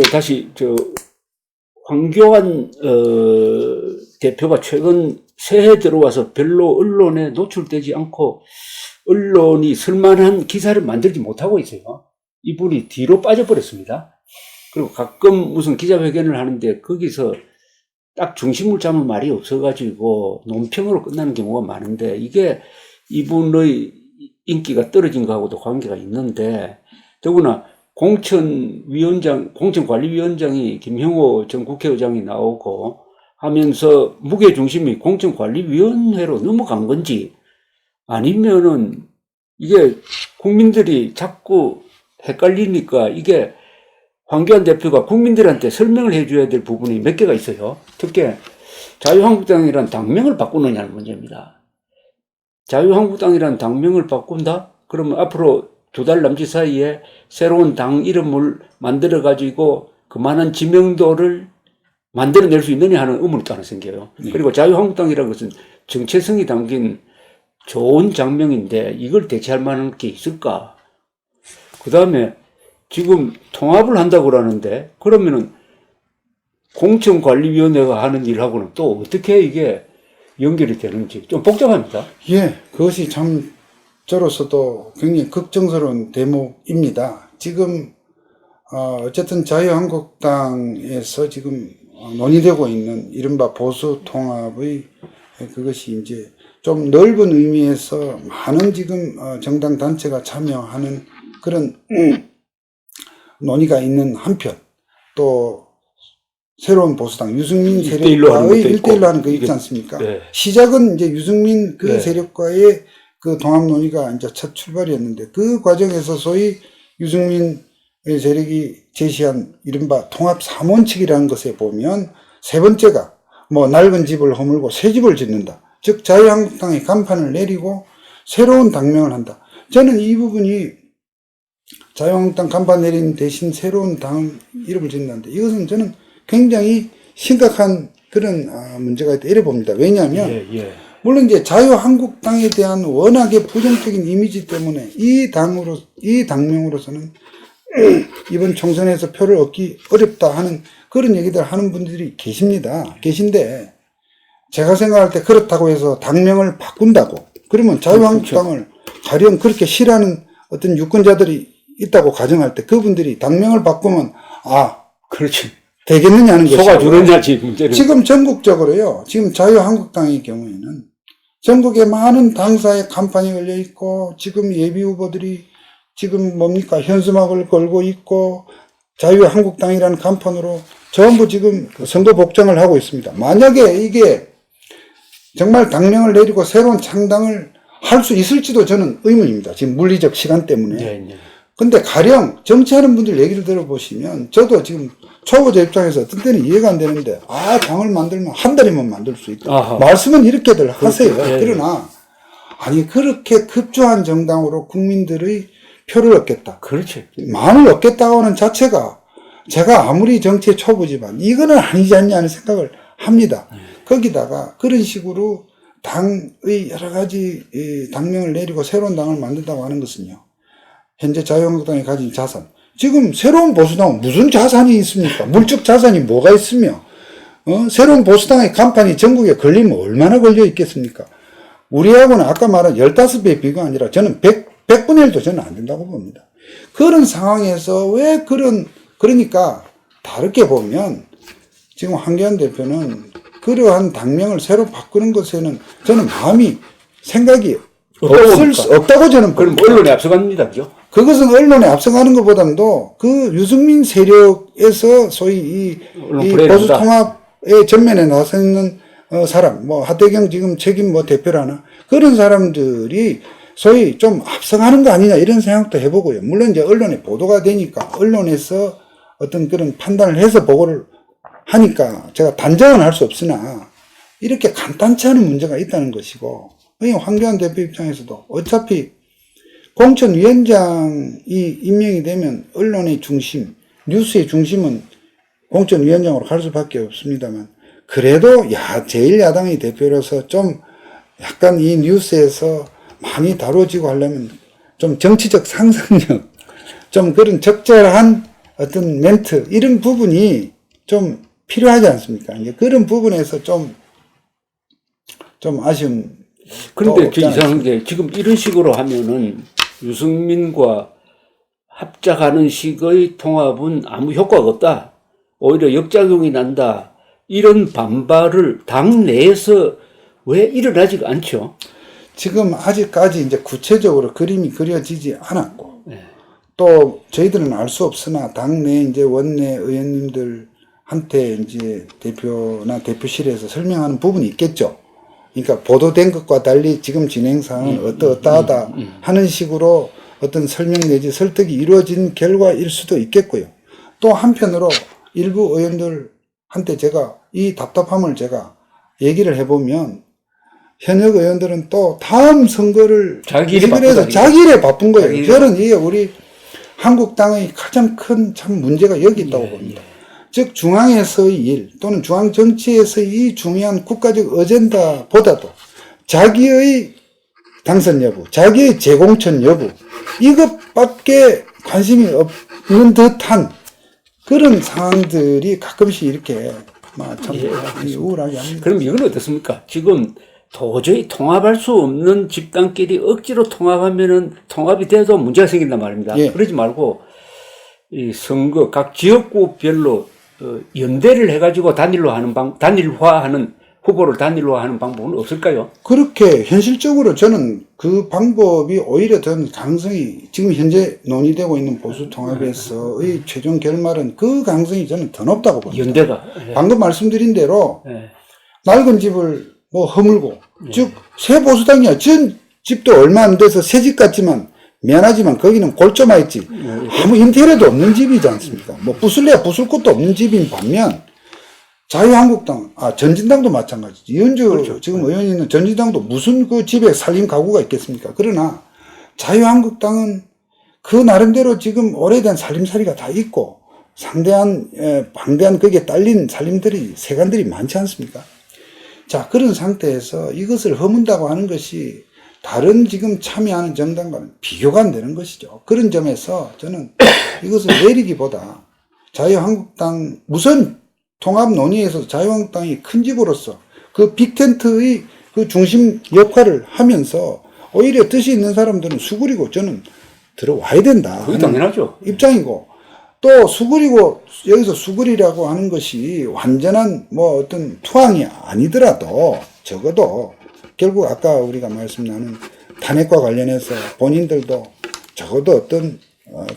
다시 황교안 대표가 최근 새해 들어와서 별로 언론에 노출되지 않고 언론이 쓸만한 기사를 만들지 못하고 있어요. 이분이 뒤로 빠져버렸습니다. 그리고 가끔 무슨 기자회견을 하는데 거기서 딱 중심을 잡은 말이 없어가지고 논평으로 끝나는 경우가 많은데, 이게 이분의 인기가 떨어진 거하고도 관계가 있는데, 더구나 공천관리위원장이 김형호 전 국회의장이 나오고 하면서 무게중심이 공천관리위원회로 넘어간 건지, 아니면은 이게 국민들이 자꾸 헷갈리니까 이게 황교안 대표가 국민들한테 설명을 해줘야 될 부분이 몇 개가 있어요. 특히 자유한국당이란 당명을 바꾸느냐는 문제입니다. 자유한국당이란 당명을 바꾼다? 그러면 앞으로 2달 남짓 사이에 새로운 당 이름을 만들어가지고 그만한 지명도를 만들어낼 수 있느냐 하는 의문이 또 하나 생겨요. 네. 그리고 자유한국당이라는 것은 정체성이 담긴 좋은 장명인데 이걸 대체할 만한 게 있을까? 그 다음에 지금 통합을 한다고 그러는데, 그러면은 공천관리위원회가 하는 일하고는 또 어떻게 이게 연결이 되는지 좀 복잡합니다. 예, 그것이 참 저로서도 굉장히 걱정스러운 대목입니다. 지금 어쨌든 자유한국당에서 지금 논의되고 있는 이른바 보수 통합의 그것이 이제 좀 넓은 의미에서 많은 지금 정당 단체가 참여하는 그런 논의가 있는 한편, 또 새로운 보수당 유승민 세력과의 1대1로 하는 거 있지 않습니까? 네. 시작은 이제 유승민 그 네. 세력과의 그 통합 논의가 이제 첫 출발이었는데, 그 과정에서 소위 유승민 세력이 제시한 이른바 통합 3원칙이라는 것에 보면, 세 번째가 뭐 낡은 집을 허물고 새 집을 짓는다. 즉 자유한국당의 간판을 내리고 새로운 당명을 한다. 저는 이 부분이 자유한국당 간판 내린 대신 새로운 당 이름을 짓는데, 이것은 저는 굉장히 심각한 그런 문제가 있다 이래 봅니다. 왜냐하면 물론 이제 자유한국당에 대한 워낙에 부정적인 이미지 때문에 이 당명으로서는 이번 총선에서 표를 얻기 어렵다 하는 그런 얘기들 하는 분들이 계신데, 제가 생각할 때 그렇다고 해서 당명을 바꾼다고 그러면 자유한국당을 가령 그렇게 싫어하는 어떤 유권자들이 있다고 가정할 때 그분들이 당명을 바꾸면 그렇지. 되겠느냐는 것이죠. 속아주느냐지 문제는. 지금 전국적으로요. 지금 자유한국당의 경우에는 전국에 많은 당사에 간판이 걸려 있고, 지금 예비 후보들이 지금 현수막을 걸고 있고, 자유한국당이라는 간판으로 전부 지금 선거 복장을 하고 있습니다. 만약에 이게 정말 당명을 내리고 새로운 창당을 할 수 있을지도 저는 의문입니다. 지금 물리적 시간 때문에. 근데 가령 정치하는 분들 얘기를 들어보시면, 저도 지금 초보자 입장에서 어떤 때는 이해가 안 되는데, 당을 만들면 한 달이면 만들 수 있다. 아하. 말씀은 이렇게들 하세요. 그러나 아니 그렇게 급조한 정당으로 국민들의 표를 얻겠다. 그렇지. 만을 얻겠다고 하는 자체가 제가 아무리 정치의 초보지만 이거는 아니지 않냐 하는 생각을 합니다. 거기다가 그런 식으로 당의 여러 가지 당명을 내리고 새로운 당을 만든다고 하는 것은요, 현재 자유한국당이 가진 자산, 지금 새로운 보수당은 무슨 자산이 있습니까? 물적 자산이 뭐가 있으며, 새로운 보수당의 간판이 전국에 걸리면 얼마나 걸려 있겠습니까? 우리하고는 아까 말한 15배 비교가 아니라 저는 100분의 1도 저는 안 된다고 봅니다. 그런 상황에서 그러니까 다르게 보면 지금 황교안 대표는 그러한 당명을 새로 바꾸는 것에는 저는 생각이 없다고 저는 그럼 언론에 앞서갑니다. 그죠? 그것은 언론에 앞서가는 것보다도 그 유승민 세력에서 소위 이 보수 통합의 전면에 나서 있는 사람, 하태경 지금 책임 대표라나 그런 사람들이 소위 좀 앞서가는 거 아니냐 이런 생각도 해보고요. 물론 이제 언론에 보도가 되니까 언론에서 어떤 그런 판단을 해서 보고를 하니까 제가 단정은 할 수 없으나 이렇게 간단치 않은 문제가 있다는 것이고, 황교안 대표 입장에서도 어차피 공천위원장이 임명이 되면 언론의 중심, 뉴스의 중심은 공천위원장으로 갈 수밖에 없습니다만, 그래도 제1야당의 대표로서 좀 약간 이 뉴스에서 많이 다뤄지고 하려면 좀 정치적 상상력, 좀 그런 적절한 어떤 멘트 이런 부분이 좀 필요하지 않습니까? 이제 그런 부분에서 좀 아쉬움. 그런데 저 이상한 게 지금 이런 식으로 하면은 유승민과 합작하는 식의 통합은 아무 효과가 없다. 오히려 역작용이 난다. 이런 반발을 당 내에서 왜 일어나지가 않죠? 지금 아직까지 이제 구체적으로 그림이 그려지지 않았고, 네. 또 저희들은 알 수 없으나 당내 이제 원내 의원님들한테 이제 대표나 대표실에서 설명하는 부분이 있겠죠. 그러니까 보도된 것과 달리 지금 진행 사항은 어떠하다 하는 식으로 어떤 설명 내지 설득이 이루어진 결과일 수도 있겠고요. 또 한편으로 일부 의원들한테 제가 이 답답함을 제가 얘기를 해보면 현역 의원들은 또 다음 선거를 자기 일에 해서 자기 일에 바쁜 거예요. 자기 일에 저는 이게 우리 한국당의 가장 큰 참 문제가 여기 있다고 봅니다. 즉 중앙에서의 일 또는 중앙 정치에서의 이 중요한 국가적 어젠다보다도 자기의 당선 여부, 자기의 재공천 여부 이것밖에 관심이 없는 듯한 그런 상황들이 가끔씩 이렇게 참 우울하게 합니다. 그럼 이건 어떻습니까? 지금 도저히 통합할 수 없는 집단끼리 억지로 통합하면은 통합이 돼도 문제가 생긴단 말입니다. 예. 그러지 말고 이 선거 각 지역구별로 연대를 해가지고 단일화하는 후보를 단일화하는 방법은 없을까요? 그렇게 현실적으로 저는 그 방법이 오히려 더 가능성이 지금 현재 논의되고 있는 보수 통합에서의 최종 결말은 그 가능성이 저는 더 높다고 봅니다. 연대가. 방금 말씀드린 대로 예. 낡은 집을 뭐 허물고 즉 새 보수당이야. 전 집도 얼마 안 돼서 새 집 같지만 미안하지만 거기는 골조마 있지. 아무 인테리어도 없는 집이지 않습니까? 뭐 부술래야 부술 것도 없는 집인 반면 자유한국당, 전진당도 마찬가지지. 이현주 그렇죠. 지금 의원이 있는 전진당도 무슨 그 집에 살림 가구가 있겠습니까? 그러나 자유한국당은 그 나름대로 지금 오래된 살림살이가 다 있고 방대한 거기에 딸린 살림들이 세간들이 많지 않습니까? 자, 그런 상태에서 이것을 허문다고 하는 것이 다른 지금 참여하는 정당과는 비교가 안 되는 것이죠. 그런 점에서 저는 이것을 내리기보다 자유한국당 무슨 통합 논의에서 자유한국당이 큰 집으로서 그 빅텐트의 그 중심 역할을 하면서 오히려 뜻이 있는 사람들은 수그리고 저는 들어와야 된다. 그게 당연하죠. 입장이고 또 수그리고 여기서 수그리라고 하는 것이 완전한 뭐 어떤 투항이 아니더라도 적어도 결국 아까 우리가 말씀 나눈 탄핵과 관련해서 본인들도 적어도 어떤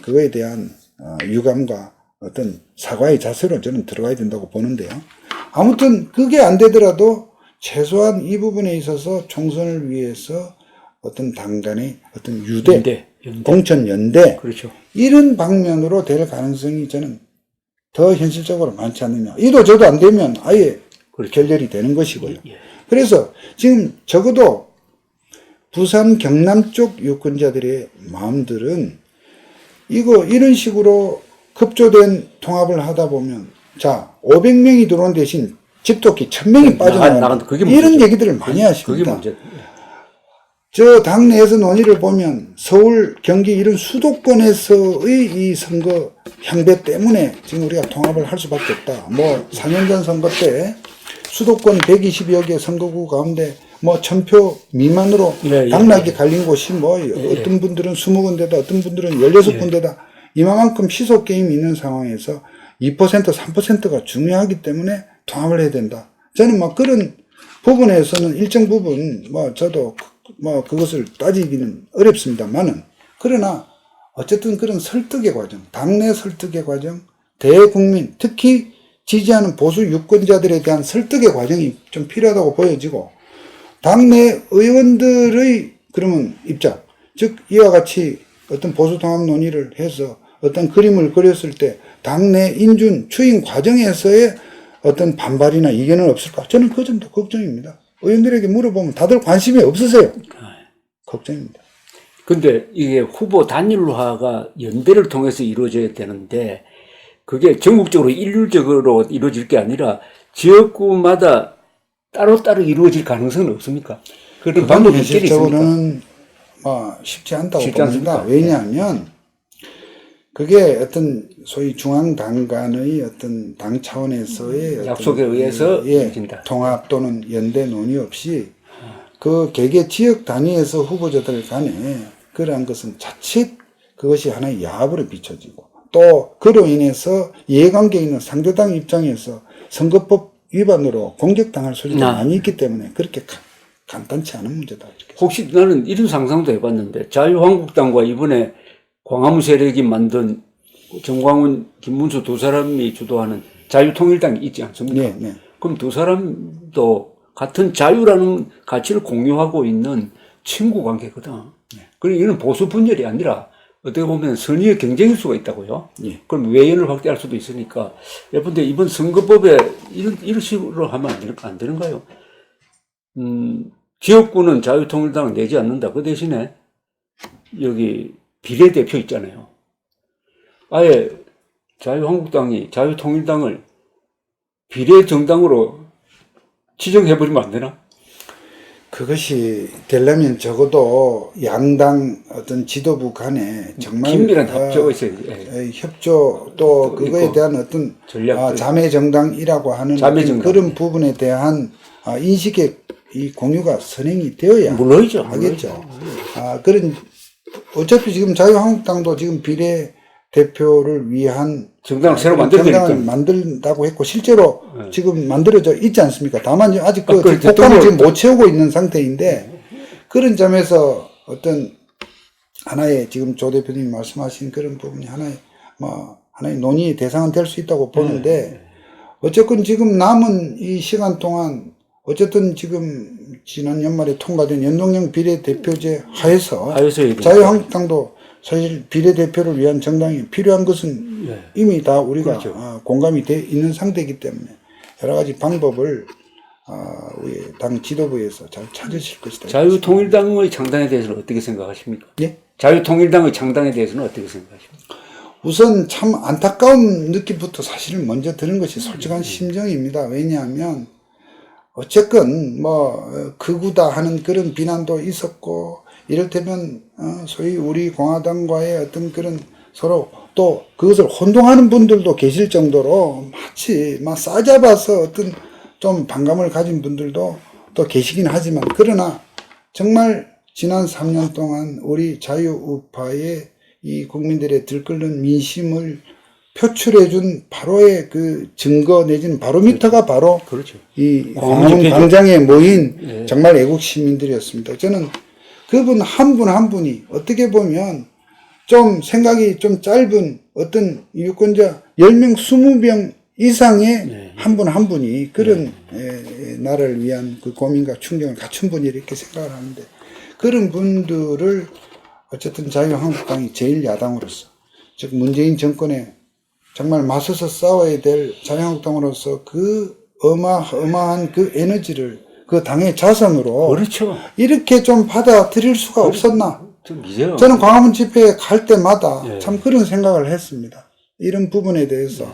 그거에 대한 유감과 어떤 사과의 자세로 저는 들어가야 된다고 보는데요. 아무튼 그게 안 되더라도 최소한 이 부분에 있어서 총선을 위해서 어떤 당 간의 어떤 연대. 공천 연대 그렇죠. 이런 방면으로 될 가능성이 저는 더 현실적으로 많지 않느냐. 이도 저도 안 되면 아예 그렇죠. 결렬이 되는 것이고요. 예. 그래서 지금 적어도 부산 경남 쪽 유권자들의 마음들은 이런 식으로 급조된 통합을 하다 보면 자 500명이 들어온 대신 집도끼 1000명이 빠져나가는 이런 얘기들을 많이 하십니다. 그게 문제. 저 당내에서 논의를 보면 서울, 경기 이런 수도권에서의 이 선거 향배 때문에 지금 우리가 통합을 할 수밖에 없다. 뭐 4년 전 선거 때 수도권 120여 개 선거구 가운데 뭐 1000표 미만으로 당락이 갈린 곳이 뭐 어떤 분들은 20군데다 어떤 분들은 16군데다 이만큼 시속 게임이 있는 상황에서 2% 3%가 중요하기 때문에 통합을 해야 된다. 저는 뭐 그런 부분에서는 일정 부분 뭐 저도 뭐 그것을 따지기는 어렵습니다만은 그러나 어쨌든 그런 설득의 과정, 당내 설득의 과정, 대국민 특히 지지하는 보수 유권자들에 대한 설득의 과정이 좀 필요하다고 보여지고 당내 의원들의 그러면 입장, 즉 이와 같이 어떤 보수 통합 논의를 해서 어떤 그림을 그렸을 때 당내 인준 추인 과정에서의 어떤 반발이나 이견은 없을까? 저는 그 점도 걱정입니다. 의원들에게 물어보면 다들 관심이 없으세요. 걱정입니다. 근데 이게 후보 단일화가 연대를 통해서 이루어져야 되는데 그게 전국적으로 일률적으로 이루어질 게 아니라 지역구마다 따로따로 이루어질 가능성은 없습니까? 그런 방법이 있겠습니까? 현실적으로는 쉽지 않다고 봅니다. 왜냐하면 그게 어떤 소위 중앙당 간의 어떤 당 차원에서의 약속에 어떤 의해서 예, 이루어진다. 통합 또는 연대 논의 없이 그 개개 지역 단위에서 후보자들 간에 그러한 것은 자칫 그것이 하나의 야합으로 비춰지고 또 그로 인해서 이해관계 있는 상대당 입장에서 선거법 위반으로 공격당할 소리가 많이 있기 때문에 그렇게 간단치 않은 문제다. 이렇게. 혹시 나는 이런 상상도 해봤는데 자유한국당과 이번에 광화문 세력이 만든 정광훈, 김문수 두 사람이 주도하는 자유통일당이 있지 않습니까? 네, 네. 그럼 두 사람도 같은 자유라는 가치를 공유하고 있는 친구 관계거든. 그러니까 이는 보수 분열이 아니라 어떻게 보면 선의의 경쟁일 수가 있다고요. 예. 그럼 외연을 확대할 수도 있으니까. 예컨대 이번 선거법에 이런 식으로 하면 안 되는가요? 지역구는 자유통일당을 내지 않는다. 그 대신에 여기 비례대표 있잖아요. 아예 자유한국당이 자유통일당을 비례정당으로 지정해버리면 안 되나? 그것이 되려면 적어도 양당 어떤 지도부 간에 정말 긴밀한 협조가 있어야지. 협조 또 그거에 있고, 대한 어떤 전략들. 자매 정당이라고 하는 자매 어떤 정당. 그런 부분에 대한 인식의 이 공유가 선행이 되어야 물론이죠. 하겠죠. 그런 어차피 지금 자유한국당도 지금 비례대표를 위한 정당을 새로 정당을 만들니까. 만든다고 했고 실제로 지금 만들어져 있지 않습니까? 다만 아직 그 그렇죠. 폭감을 지금 못 채우고 있는 상태인데 그런 점에서 어떤 하나의 지금 조 대표님이 말씀하신 그런 부분이 하나의 논의의 대상은 될 수 있다고 보는데 어쨌건 지금 남은 이 시간 동안 어쨌든 지금 지난 연말에 통과된 연동형 비례대표제 하에서 자유한국당도 사실 비례대표를 위한 정당이 필요한 것은 이미 다 우리가 그렇죠. 공감이 돼 있는 상태이기 때문에 여러 가지 방법을 우리 당 지도부에서 잘 찾으실 것이다. 자유통일당의 창당에 대해서는 어떻게 생각하십니까? 예? 자유통일당의 창당에 대해서는 어떻게 생각하십니까? 우선 참 안타까운 느낌부터 사실은 먼저 드는 것이 솔직한 심정입니다. 왜냐하면 어쨌건 극우다 하는 그런 비난도 있었고 이를테면 소위 우리 공화당과의 어떤 그런 서로 또 그것을 혼동하는 분들도 계실 정도로 마치 싸잡아서 어떤 좀 반감을 가진 분들도 또 계시긴 하지만 그러나 정말 지난 3년 동안 우리 자유우파의 이 국민들의 들끓는 민심을 표출해준 바로의 그 증거 내지는 바로미터가 바로 그렇죠. 이 광화문 광장에 모인 정말 애국 시민들이었습니다. 저는 그분 한 분 한 분이 어떻게 보면 좀 생각이 좀 짧은 어떤 유권자 10명, 20명 이상의 한 분 한 분이 그런 나라를 위한 그 고민과 충정을 갖춘 분이 이렇게 생각을 하는데 그런 분들을 어쨌든 자유한국당이 제1야당으로서 즉 문재인 정권에 정말 맞서서 싸워야 될 자유한국당으로서 그 어마어마한 그 에너지를 그 당의 자산으로 그렇죠. 이렇게 좀 받아들일 수가 없었나? 좀 이제요. 저는 광화문 집회에 갈 때마다 참 그런 생각을 했습니다. 이런 부분에 대해서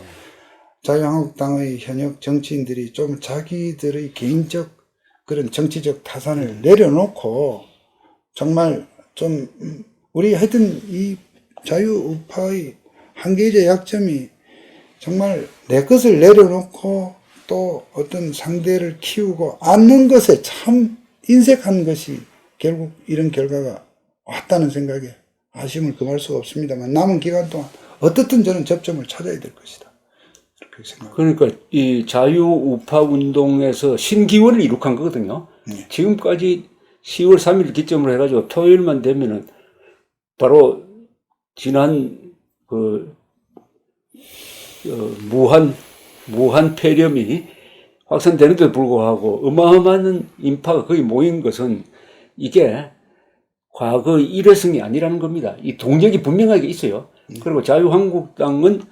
자유한국당의 현역 정치인들이 좀 자기들의 개인적 그런 정치적 타산을 내려놓고 정말 좀 우리 하여튼 이 자유우파의 한계이자 약점이 정말 내 것을 내려놓고 또 어떤 상대를 키우고 않는 것에 참 인색한 것이 결국 이런 결과가 왔다는 생각에 아쉬움을 금할 수가 없습니다만 남은 기간 동안 어떻든 저는 접점을 찾아야 될 것이다. 그렇게 생각합니다. 그러니까 이 자유우파 운동에서 신기원을 이룩한 거거든요. 지금까지 10월 3일 기점으로 해가지고 토요일만 되면은 바로 지난 무한 폐렴이 확산되는데도 불구하고 어마어마한 인파가 거의 모인 것은 이게 과거의 일회성이 아니라는 겁니다. 이 동력이 분명하게 있어요. 그리고 자유한국당은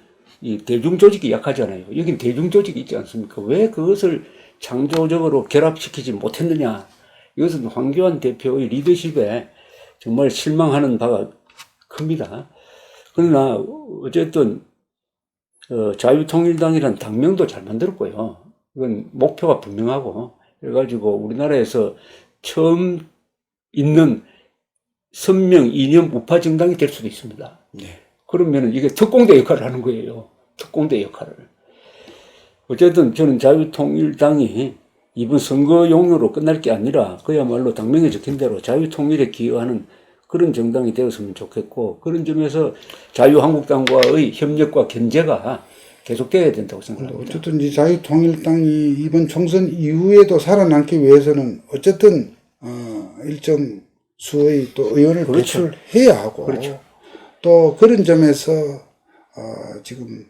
이 대중조직이 약하잖아요. 여긴 대중조직이 있지 않습니까? 왜 그것을 창조적으로 결합시키지 못했느냐. 이것은 황교안 대표의 리더십에 정말 실망하는 바가 큽니다. 그러나 어쨌든 자유통일당이라는 당명도 잘 만들었고요. 이건 목표가 분명하고 그래가지고 우리나라에서 처음 있는 선명 이념 우파 정당이 될 수도 있습니다. 그러면은 이게 특공대 역할을 하는 거예요. 특공대 역할을. 어쨌든 저는 자유통일당이 이번 선거용으로 끝날 게 아니라 그야말로 당명에 적힌 대로 자유통일에 기여하는 그런 정당이 되었으면 좋겠고, 그런 점에서 자유한국당과의 협력과 견제가 계속돼야 된다고 생각합니다. 어쨌든 이 자유통일당이 이번 총선 이후에도 살아남기 위해서는 어쨌든 일정 수의 또 의원을 그렇죠. 배출해야 하고, 그렇죠. 또 그런 점에서 지금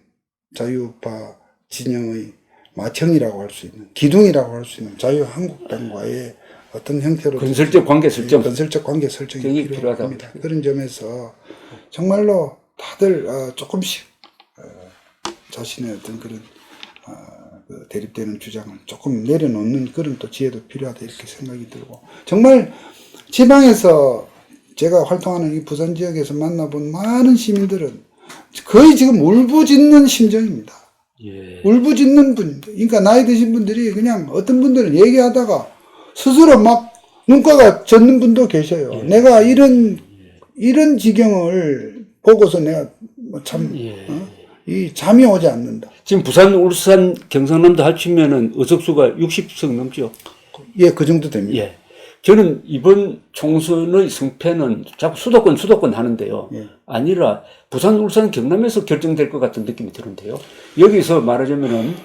자유파 진영의 마청이라고 할 수 있는, 기둥이라고 할 수 있는 자유한국당과의 어떤 형태로 건설적 관계 설정. 건설적 관계 설정이 필요하다고 필요합니다. 그런 점에서 정말로 다들 조금씩 자신의 어떤 그런 그 대립되는 주장을 조금 내려놓는 그런 또 지혜도 필요하다 이렇게 생각이 들고, 정말 지방에서 제가 활동하는 이 부산 지역에서 만나본 많은 시민들은 거의 지금 울부짖는 심정입니다. 예. 울부짖는 분들, 그러니까 나이 드신 분들이 그냥 어떤 분들은 얘기하다가 스스로 막 눈가가 젖는 분도 계셔요. 예. 내가 이런 지경을 보고서 내가 참, 예. 이 잠이 오지 않는다. 지금 부산, 울산, 경상남도 합치면은 의석수가 60석 넘죠. 예, 그 정도 됩니다. 예. 저는 이번 총선의 승패는 자꾸 수도권 하는데요. 예. 아니라 부산, 울산, 경남에서 결정될 것 같은 느낌이 드는데요. 여기서 말하자면은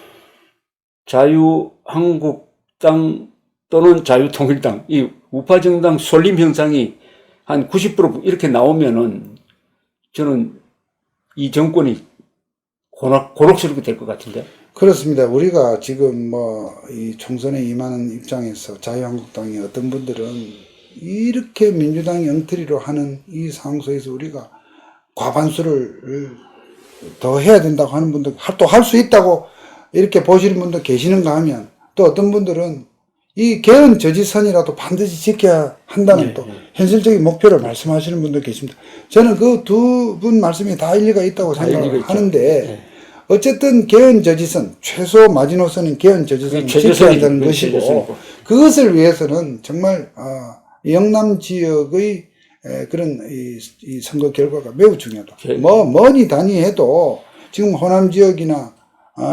자유한국당 또는 자유통일당, 이 우파정당 쏠림 현상이 한 90% 이렇게 나오면은 저는 이 정권이 고록스럽게 될 것 같은데. 그렇습니다. 우리가 지금 이 총선에 임하는 입장에서 자유한국당이 어떤 분들은 이렇게 민주당이 엉터리로 하는 이 상황 속에서 우리가 과반수를 더 해야 된다고 하는 분들, 또 할 수 있다고 이렇게 보시는 분도 계시는가 하면, 또 어떤 분들은 이 개헌 저지선이라도 반드시 지켜야 한다는 또 현실적인 목표를 말씀하시는 분도 계십니다. 저는 그 두 분 말씀이 다 일리가 있다고 생각하는데, 어쨌든 개헌 저지선, 최소 마지노선은 개헌 저지선을 지켜야 한다는 것이고, 그것을 위해서는 정말 영남 지역의 그런 이 선거 결과가 매우 중요하다. 뭐니 다니 해도 지금 호남 지역이나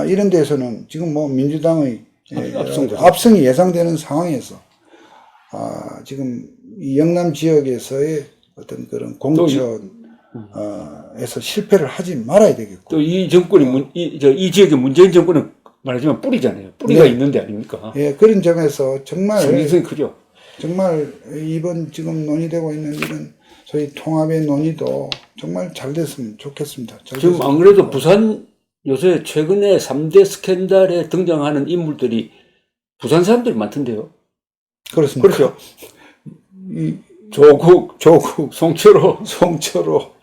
이런 데서는 지금 민주당의 압승이 예상되는 상황에서 지금 이 영남 지역에서의 어떤 그런 공천에서 실패를 하지 말아야 되겠고, 또 이 정권이 이 지역의 문재인 정권은 말하자면 뿌리잖아요. 뿌리가 네. 있는데 아닙니까? 예, 그런 점에서 정말 상징성이 크죠. 정말 이번 지금 논의되고 있는 이런 소위 통합의 논의도 정말 잘 됐으면 좋겠습니다. 지금 안 그래도 부산 요새 최근에 3대 스캔들에 등장하는 인물들이 부산 사람들이 많던데요. 그렇습니다. 그렇죠. 이 조국, 송철호.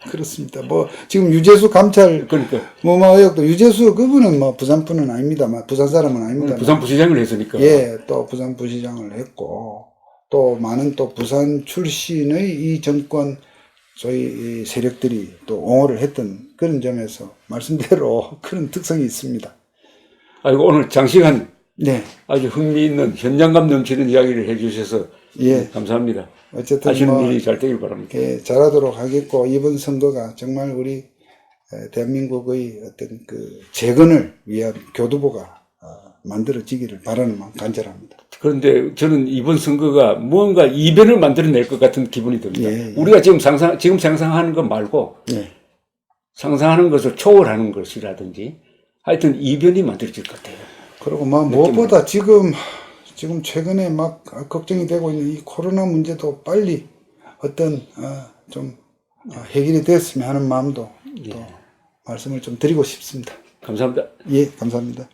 그렇습니다. 지금 유재수 감찰 그러니까 의혹도, 유재수 그분은 부산 분은 아닙니다만, 부산 사람은 아닙니다만, 부산 부시장을 했으니까. 예, 또 부산 부시장을 했고, 또 많은 또 부산 출신의 이 정권 소위 이 세력들이 또 옹호를 했던 그런 점에서 말씀대로 그런 특성이 있습니다. 아이고, 오늘 장시간 네, 아주 흥미있는 현장감 넘치는 이야기를 해주셔서 예, 감사합니다. 어쨌든 하시는 일이 잘 되길 바랍니다. 예, 잘하도록 하겠고, 이번 선거가 정말 우리 대한민국의 어떤 그 재건을 위한 교두보가 만들어지기를 바라는 마음 간절합니다. 그런데 저는 이번 선거가 무언가 이변을 만들어낼 것 같은 기분이 듭니다. 예. 우리가 지금 상상하는 것 말고 예. 상상하는 것을 초월하는 것이라든지 하여튼 이변이 만들어질 것 같아요. 그리고 무엇보다 지금 최근에 막 걱정이 되고 있는 이 코로나 문제도 빨리 어떤 좀 해결이 됐으면 하는 마음도 또 말씀을 좀 드리고 싶습니다. 감사합니다. 예, 감사합니다.